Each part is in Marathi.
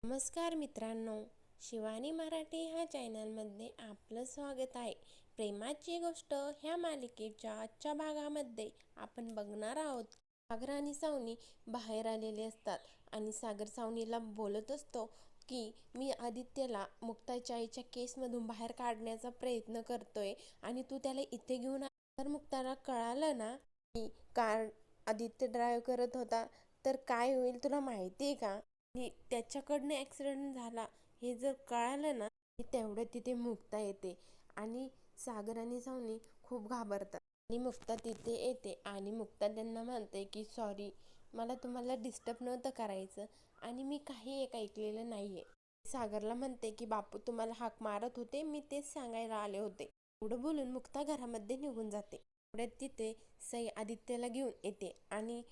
नमस्कार मित्रांनो, शिवानी मराठी ह्या चॅनलमध्ये आपलं स्वागत आहे. प्रेमाची गोष्ट ह्या मालिकेच्या आजच्या भागामध्ये आपण बघणार आहोत. सागर आणि सावनी बाहेर आलेले असतात आणि सागर सावनीला बोलत असतो की मी आदित्यला मुक्ताच्या आईच्या केसमधून बाहेर काढण्याचा प्रयत्न करतोय आणि तू त्याला इथे घेऊन तर मुक्ताला कळालं ना की कार आदित्य ड्राईव्ह करत होता तर काय होईल तुला माहिती आहे का? आणि त्याच्याकडनं ॲक्सिडेंट झाला हे जर कळालं ना की तेवढं तिथे मुक्ता येते आणि सागर आणि सावनी खूप घाबरतात आणि मुक्ता तिथे येते आणि मुक्ता त्यांना म्हणते की सॉरी, मला तुम्हाला डिस्टर्ब नव्हतं करायचं आणि मी काही एक ऐकलेलं नाहीये. सागरला म्हणते की बापू तुम्हाला हाक मारत होते, मी तेच सांगायला आले होते. एवढं बोलून मुक्ता घरामध्ये निघून जाते. एवढ्यात तिथे सई आदित्यला घेऊन येते आणि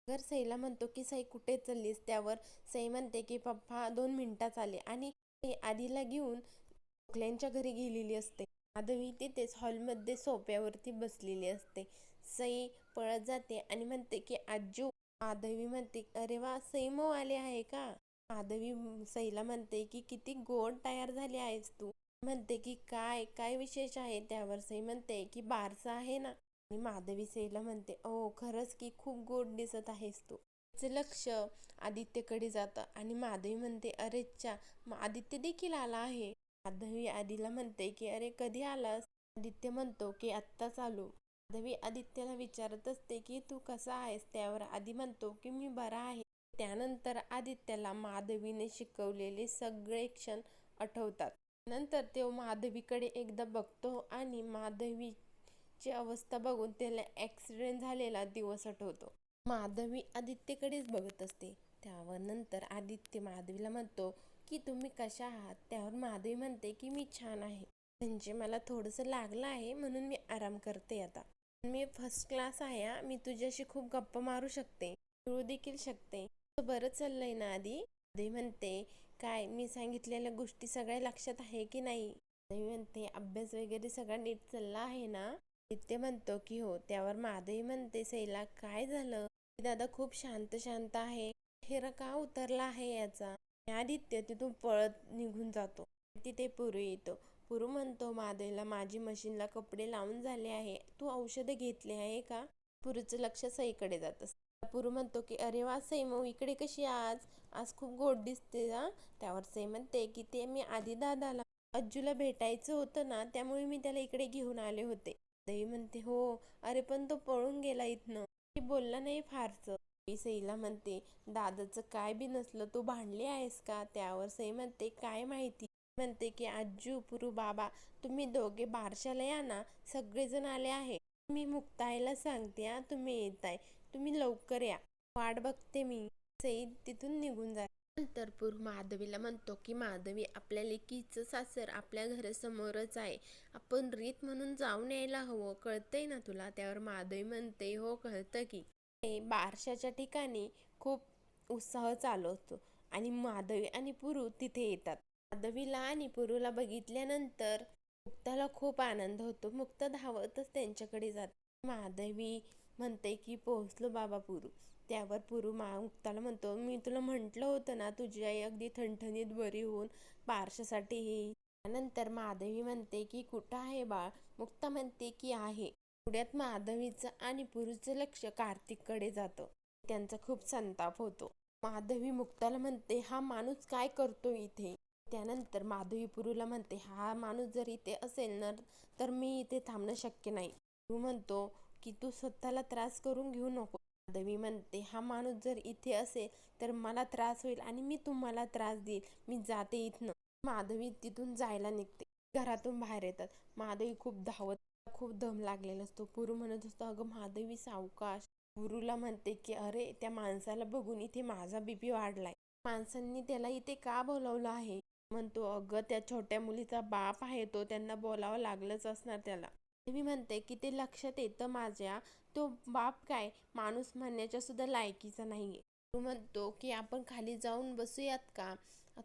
सागर सईला म्हणतो की सई कुठे चाललीस? त्यावर सई म्हणते की पप्पा 2 मिनिटात आले आणि सई आधीला घेऊन गोखल्यांच्या घरी गेलेली असते. माधवी तिथेच हॉलमध्ये सोफ्यावरती बसलेली असते. सई पळत जाते आणि म्हणते की आजू. माधवी म्हणते अरे वा, सई मऊ आले आहे का? माधवी सईला म्हणते की किती गोड तयार झाली आहेस तू. म्हणते की काय काय विशेष आहे? त्यावर सई म्हणते की बारसा आहे ना. आणि माधवी सईला म्हणते ओ खरंच की खूप गोड दिसत आहेस तू. तिचं लक्ष आदित्यकडे जातं आणि माधवी म्हणते अरे च्या, आदित्य देखील आला आहे. माधवी आधीला म्हणते की अरे कधी आलास? आदित्य म्हणतो की आत्ताच आलो. माधवी आदित्यला विचारत असते की तू कसा आहेस? त्यावर आदी म्हणतो की मी बरा आहे. त्यानंतर आदित्यला माधवीने शिकवलेले सगळे क्षण आठवतात. नंतर तो माधवीकडे एकदा बघतो आणि माधवीची अवस्था बघून त्याला ॲक्सिडेंट झालेला दिवस आठवतो. माधवी आदित्यकडेच बघत असते. त्यावर नंतर आदित्य माधवीला म्हणतो की तुम्ही कशा आहात? त्यावर माधवी म्हणते की मी छान आहे. म्हणजे मला थोडंसं लागलं आहे म्हणून मी आराम करते आता. मी फर्स्ट क्लास आहे हा. मी तुझ्याशी खूप गप्पा मारू शकते, खेळू देखील शकते. तुझं बरं चाललंय ना आधी? माधवी म्हणते काय मी सांगितलेल्या गोष्टी सगळ्या लक्षात आहे की नाही? माधवी म्हणते अभ्यास वगैरे सगळा नीट चालला आहे ना? आदित्य म्हणतो की हो. त्यावर माधवी म्हणते सईला काय झालं? दादा खूप शांत शांत आहे, चेहरा का उतरला आहे याचा? आदित्य तिथून पळत निघून जातो. तिथे पुरू येतो. पुरू म्हणतो माधवीला माझी मशीनला कपडे लावून झाले आहे, तू औषधे घेतले आहे का? पुरूचं लक्ष सईकडे जात असतं. पुरू म्हणतो की अरे वा सई, मग इकडे कशी आज? आज खूप गोड दिसते हा. त्यावर सई म्हणते की ते मी आधी दादाला अज्जूला भेटायचं होतं ना, त्यामुळे मी त्याला इकडे घेऊन आले होते. देवी म्हणते हो, अरे पण तो पळून गेला इथनं, बोलला नाही फारसं. सईला म्हणते दादाचं काय बी नसलं, तू भांडली आहेस का? त्यावर सई म्हणते काय माहिती. म्हणते की आज्जू पुरू बाबा तुम्ही दोघे बारशाला या ना, सगळेजण आले आहे. मी मुक्ताईला सांगते हा, तुम्ही येताय, तुम्ही लवकर या, वाट बघते मी. सई तिथून निघून जाते. नंतर पूर माधवीला म्हणतो की माधवी आपल्या लेकीचं सासर आपल्या घरासमोरच आहे, आपण रीत म्हणून जाऊन यायला हवं, कळतंय ना तुला? त्यावर माधवी म्हणते हो कळतं की. बारशाच्या ठिकाणी खूप उत्साह चालू असतो आणि माधवी आणि पुरू तिथे येतात. माधवीला आणि पुरूला बघितल्यानंतर मुक्ताला खूप आनंद होतो. मुक्ता धावतच त्यांच्याकडे जाते. माधवी म्हणते की पोहोचलो बाबा पुरू. त्यावर पुरू मुक्ताला म्हणतो मी तुला म्हटलं होतं ना तुझी आई अगदी ठणठणीत बरी होऊन बारशासाठी येईल. त्यानंतर माधवी म्हणते की कुठं आहे बाळ? मुक्ता म्हणते की आहे. पुढ्यात माधवीचं आणि पुरूचं लक्ष कार्तिककडे जातं. त्यांचा खूप संताप होतो. माधवी मुक्ताला म्हणते हा माणूस काय करतो इथे? त्यानंतर माधवी पुरूला म्हणते हा माणूस जर इथे असेल ना तर मी इथे थांबणं शक्य नाही. पुरू म्हणतो की तू स्वतःला त्रास करून घेऊ नको. माधवी म्हणते हा माणूस जर इथे असेल तर मला त्रास होईल आणि मी तुम्हाला त्रास देईल, मी जाते इथनं. माधवी तिथून जायला निघते. घरातून बाहेर येतात. माधवी खूप धावत, खूप दम लागलेला असतो. पुरू म्हणत असतो अगं माधवी सावकाश. पुरूला म्हणते की अरे त्या माणसाला बघून इथे माझा बीपी वाढलाय, माणसांनी त्याला इथे का बोलावलं आहे? म्हणतो अगं त्या छोट्या मुलीचा बाप आहे तो, त्यांना बोलावं लागलंच असणार त्याला. मी म्हणते की ते लक्षात येतं माझ्या, तो बाप काय माणूस म्हणण्याच्या सुद्धा लायकीचा नाहीये. तो म्हणतो की आपण खाली जाऊन बसूयात का?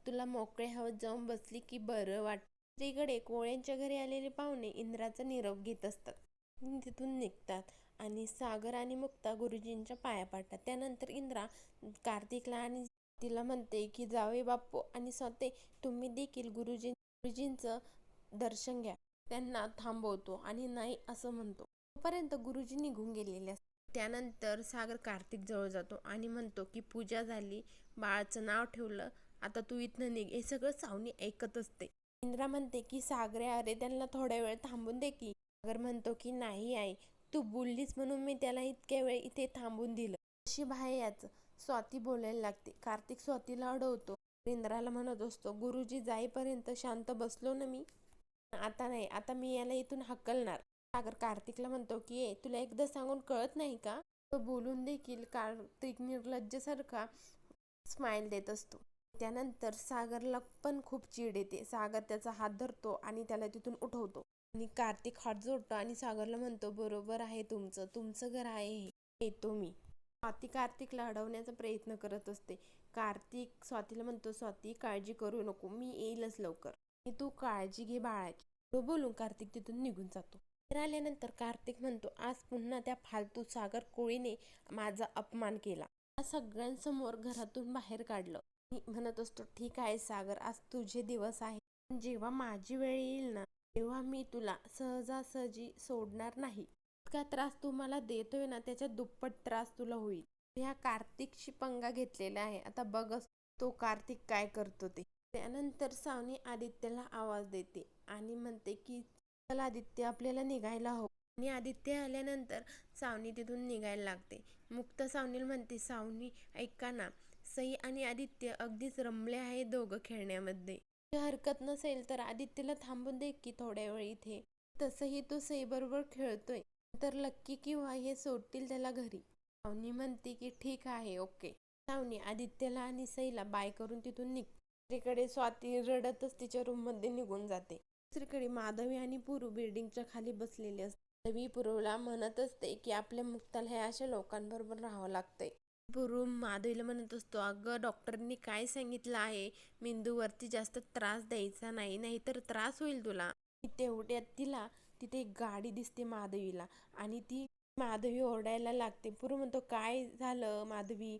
तुला मोकळ्या हवेत जाऊन बसली की बरं वाटतं. दुसरीकडे कोळ्यांच्या घरी आलेले पाहुणे इंद्राचा निरोप घेत असतात. तिथून निघतात आणि सागर आणि मुक्ता गुरुजींच्या पाया पडतात. त्यानंतर इंद्रा कार्तिकला आणि तिला म्हणते की जावे बापू आणि स्वतः तुम्ही देखील गुरुजींचं दर्शन घ्या. त्यांना थांबवतो आणि नाही असं म्हणतो. तोपर्यंत गुरुजी निघून गेलेले असतात. त्यानंतर सागर कार्तिक जवळ जातो आणि म्हणतो की पूजा झाली, बाळाचं नाव ठेवलं, आता तू इथनं निघ. हे सगळं सावनी ऐकत असते. इंद्रा म्हणते की सागरे अरे त्यांना थोड्या वेळ थांबून दे की. सागर म्हणतो की नाही आई, तू बोललीस म्हणून मी त्याला इतक्या वेळ इथे थांबून दिलं. नशीब आहे याचं. स्वाती बोलायला लागते. कार्तिक स्वातीला अडवतो. इंद्राला म्हणत असतो गुरुजी जाईपर्यंत शांत बसलो ना मी, आता नाही, आता मी याला इथून हकलणार. सागर कार्तिकला म्हणतो की तुला एकदा सांगून कळत नाही का. तो बोलून देखील कार्तिक निर्लज्जसारखा स्माइल देत असतो. त्यानंतर सागरला पण खूप चीड येते. सागर त्याचा हात धरतो आणि त्याला तिथून उठवतो आणि कार्तिक हात जोडतो आणि सागरला म्हणतो बरोबर आहे, तुमचं घर आहे हे, येतो मी. स्वाती कार्तिकला अडवण्याचा प्रयत्न करत असते. कार्तिक स्वातीला म्हणतो स्वाती काळजी करू नको, मी येईलच लवकर, तू काळजी घे बाळाची. तो बोलून कार्तिक तिथून निघून जातो. आल्यानंतर कार्तिक म्हणतो आज पुन्हा त्या फालतू सागर कोळीने माझा अपमान केला, सगळ्यांसमोर घरातून बाहेर काढलं. मी म्हणत असतो ठीक आहे सागर, आज तुझे दिवस आहे, पण जेव्हा माझी वेळ येईल ना तेव्हा मी तुला सहजासहजी सोडणार नाही. इतका त्रास तू मला देतोय ना त्याच्या दुप्पट त्रास तुला होईल. ह्या कार्तिकशी पंगा घेतलेला आहे, आता बघच तो कार्तिक काय करतो ते. त्यानंतर सावनी आदित्यला आवाज देते आणि म्हणते की चल आदित्य आपल्याला निघायला हवं. आणि आदित्य आल्यानंतर सावनी तिथून निघायला लागते. मुक्त सावनीला म्हणते सावनी ऐका ना, सई आणि आदित्य अगदीच रमले आहे दोघं खेळण्यामध्ये. हरकत नसेल तर आदित्यला थांबून दे की थोड्या वेळ इथे. तसंही तो सई बरोबर खेळतोय, तर लक्की किंवा हे सोडतील त्याला घरी. सावनी म्हणते की ठीक आहे ओके. सावनी आदित्यला आणि सईला बाय करून तिथून निघते. दुसरीकडे स्वाती रडतच तिच्या रूम मध्ये निघून जाते. दुसरीकडे माधवी आणि पुरू बिल्डिंगच्या खाली बसलेले असते. माधवी पुरूला म्हणत असते की आपल्या मुक्ताला ह्या अशा लोकांबरोबर राहावं लागतंय. पुरू माधवीला म्हणत असतो अगं डॉक्टरनी काय सांगितलं आहे, मेंदूवरती जास्त त्रास द्यायचा नाही, नाहीतर त्रास होईल तुला. तेवढ्यात तिला तिथे एक गाडी दिसते माधवीला आणि ती माधवी ओरडायला लागते. पुरू म्हणतो काय झालं माधवी.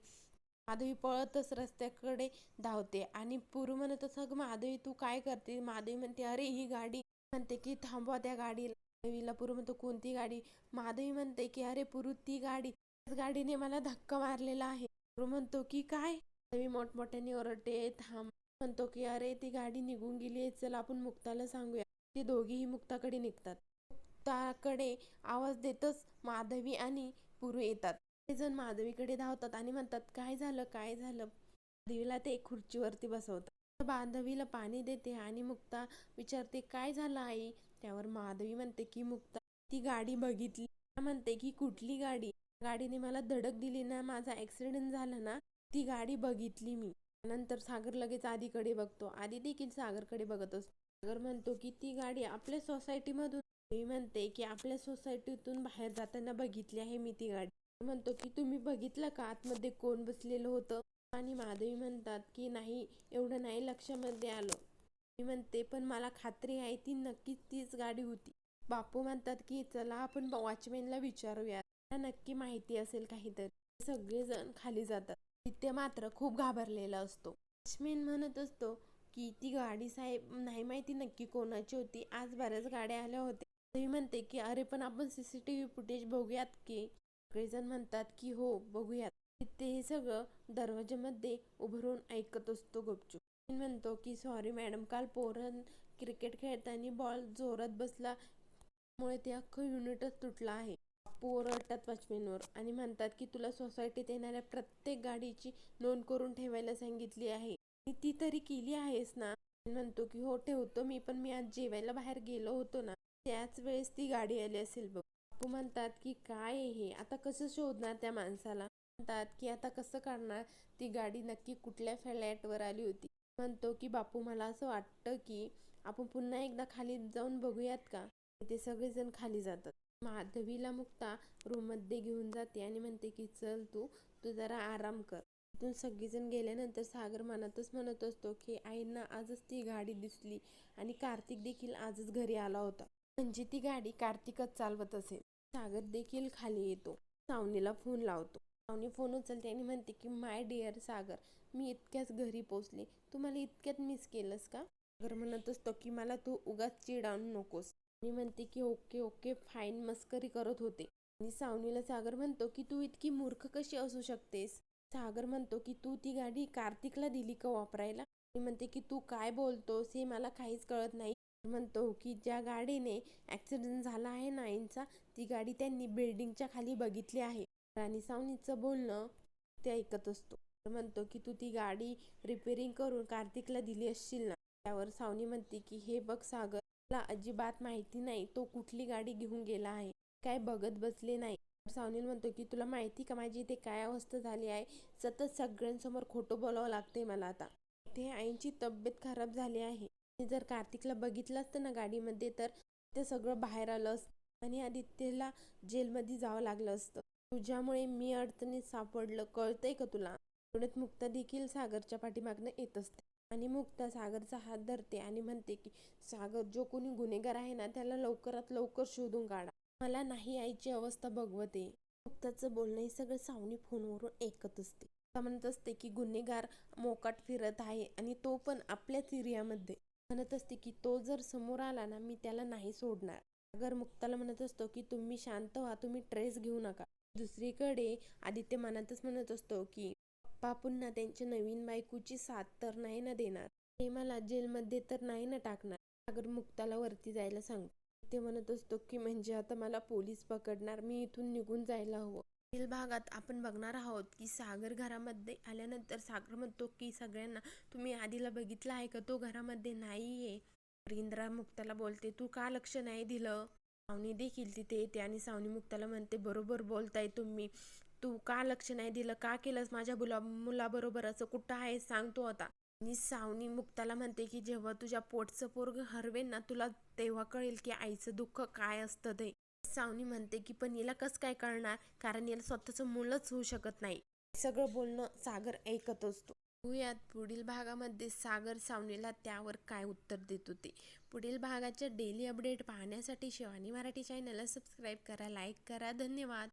माधवी पळतच रस्त्याकडे धावते आणि पुरू म्हणत असं माधवी तू काय करते. माधवी म्हणते अरे ही गाडी. म्हणते की थांबवा त्या गाडीला. माधवीला पुरू म्हणतो कोणती गाडी. माधवी म्हणते की अरे पुरू ती गाडी, त्याच गाडीने मला धक्का मारलेला आहे. पुरू म्हणतो की काय. माधवी मोठमोठ्याने ओरडते थांब. म्हणतो की अरे ती गाडी निघून गेली आहे, चल आपण मुक्ताला सांगूया. ते दोघेही मुक्ताकडे निघतात. मुक्ताकडे आवाज देतच माधवी आणि पुरू येतात. ते जण माधवीकडे धावतात आणि म्हणतात काय झालं काय झालं. माधवीला ते खुर्चीवरती बसवतात. माधवीला पाणी देते आणि मुक्ता विचारते काय झालं आई. त्यावर माधवी म्हणते की मुक्ता ती गाडी बघितली. म्हणते की कुठली गाडी. गाडीने मला धडक दिली ना, माझा ऍक्सिडेंट झाला ना, ती गाडी बघितली मी. नंतर सागर लगेच आधीकडे बघतो. आधी देखील सागरकडे बघत असतो. सागर म्हणतो की ती गाडी आपल्या सोसायटीमधून. मी म्हणते की आपल्या सोसायटीतून बाहेर जाताना बघितली आहे मी ती गाडी. म्हणतो की तुम्ही बघितलं का आतमध्ये कोण बसलेलं होतं. आणि माधवी म्हणतात की नाही एवढं नाही लक्षामध्ये आलं. मी म्हणते पण मला खात्री आहे ती नक्कीच तीच गाडी होती. बापू म्हणतात की चला आपण वॉचमॅनला विचारूया, त्याला नक्की माहिती असेल काहीतरी. सगळेजण खाली जातात. आदित्य मात्र खूप घाबरलेला असतो. वॉचमॅन म्हणत असतो की ती गाडी साहेब नाही माहिती नक्की कोणाची होती, आज बऱ्याच गाड्या आल्या होत्या. माधवी म्हणते की अरे पण आपण CCTV फुटेज बघूयात की. सगळेजण म्हणतात की हो बघूयात. ते हे सगळं दरवाज्यामध्ये उभं राहून ऐकत असतो गपचूप. म्हणतो की सॉरी मॅडम, काल पोरं क्रिकेट खेळताना बॉल जोरात बसला त्यामुळे ते अख्खं युनिटच तुटलं आहे. बापू ओरडतात वॉचमॅनवर आणि म्हणतात की तुला सोसायटीत येणाऱ्या प्रत्येक गाडीची नोंद करून ठेवायला सांगितली आहे, ती तरी केली आहेस ना. म्हणतो की हो ठेवतो मी, पण मी आज जेवायला बाहेर गेलो होतो ना त्याच वेळेस ती गाडी आली असेल बघ. बापू म्हणतात की काय हे आता कसं शोधणार त्या माणसाला. म्हणतात की आता कसं करणार, ती गाडी नक्की कुठल्या फ्लॅटवर आली होती. म्हणतो की बापू मला असं वाटतं की आपण पुन्हा एकदा खाली जाऊन बघूयात का. ते सगळेजण खाली जातात. माधवीला मुक्ता रूम मध्ये घेऊन जाते आणि म्हणते की चल तू जरा आराम कर. तिथून सगळेजण गेल्यानंतर सागर मनातच म्हणत असतो की आईंना आजच ती गाडी दिसली आणि कार्तिक देखील आजच घरी आला होता, म्हणजे ती गाडी कार्तिकच चालवत असेल. सागर देखील खाली येतो. सावनीला फोन लावतो. सावनी फोन उचलते आणि म्हणते की माय डिअर सागर, मी इतक्याच घरी पोचले, तू मला इतक्यात मिस केलंस का? सागर म्हणत असतो की मला तू उगाच चिडावू नकोस. मी म्हणते की ओके ओके फाईन, मस्करी करत होते. आणि सावनीला सागर म्हणतो की तू इतकी मूर्ख कशी असू शकतेस? सागर म्हणतो की तू ती गाडी कार्तिकला दिली का वापरायला? मी म्हणते की तू काय बोलतोस, हे मला काहीच कळत नाही. म्हणतो की ज्या गाडीने ॲक्सिडेंट झाला आहे ना आईंचा, ती गाडी त्यांनी बिल्डिंगच्या खाली बघितली आहे. आणि सावनीचं बोलणं ते ऐकत असतो. म्हणतो की तू ती गाडी रिपेअरिंग करून कार्तिकला दिली असशील ना? त्यावर सावनी म्हणते की हे बघ सागर, मला अजिबात माहिती नाही तो कुठली गाडी घेऊन गेला आहे, काय बघत बसले नाही. सावनी म्हणतो की तुला माहिती का माझी इथे काय अवस्था झाली आहे, सतत सगळ्यांसमोर खोटं बोलावं लागते मला आता. ते आईंची तब्येत खराब झाली आहे. जर कार्तिकला बघितलं असतं ना गाडीमध्ये तर ते सगळं बाहेर आलं असतं आणि आदित्यला जेलमध्ये जावं लागलं असतं. तुझ्यामुळे मी अडचणीत सापडलं, कळतंय का तुला? एवढ्यात मुक्ता देखील सागरच्या पाठीमागनं येत असते आणि मुक्ता सागरचा हात धरते आणि म्हणते की सागर, जो कोणी गुन्हेगार आहे ना त्याला लवकरात लवकर शोधून काढा, मला नाही आईची अवस्था बघवते. मुक्ताचं बोलणं हे सगळं सावनी फोनवरून ऐकत असते. म्हणत असते की गुन्हेगार मोकाट फिरत आहे आणि तो पण आपल्याच एरियामध्ये. म्हणत असते की तो जर समोर आला ना मी त्याला नाही सोडणार. सागर मुक्ताला म्हणत असतो की तुम्ही शांत व्हा, तुम्ही ट्रेस घेऊ नका. दुसरीकडे आदित्य मनातच म्हणत असतो की पप्पा पुन्हा त्यांच्या नवीन बायकोची साथ तर नाही ना देणार, ते मला जेलमध्ये तर नाही ना टाकणार. सागर मुक्ताला वरती जायला सांगतो. ते म्हणत असतो की म्हणजे आता मला पोलीस पकडणार, मी इथून निघून जायला हवं. पुढील भागात आपण बघणार आहोत की सागर घरामध्ये आल्यानंतर सागर म्हणतो की सगळ्यांना, तुम्ही आधीला बघितला आहे का, तो घरामध्ये नाहीये. इंद्रा मुक्ताला बोलते तू का लक्ष नाही दिलं? सावनी देखील तिथे येते आणि सावनी मुक्ताला म्हणते बरोबर बोलताय तुम्ही, तू का लक्ष नाही दिलं, का केलंस माझ्या मुलाबरोबर असं, कुठं आहे सांगतो आता. आणि सावनी मुक्ताला म्हणते की जेव्हा तुझ्या पोटचं पोरग हरवेन ना तुला तेव्हा कळेल की आईचं दुःख काय असतं ते. सावनी म्हणते की पण हिला कसं काय कळणार, कारण हिला स्वतःचं मुलंच होऊ शकत नाही. सगळं बोलणं सागर ऐकत असतो. यात पुढील भागामध्ये सागर सावनीला त्यावर काय उत्तर देत होते. पुढील भागाच्या डेली अपडेट पाहण्यासाठी शिवानी मराठी चॅनलला सबस्क्राईब करा, लाईक करा. धन्यवाद.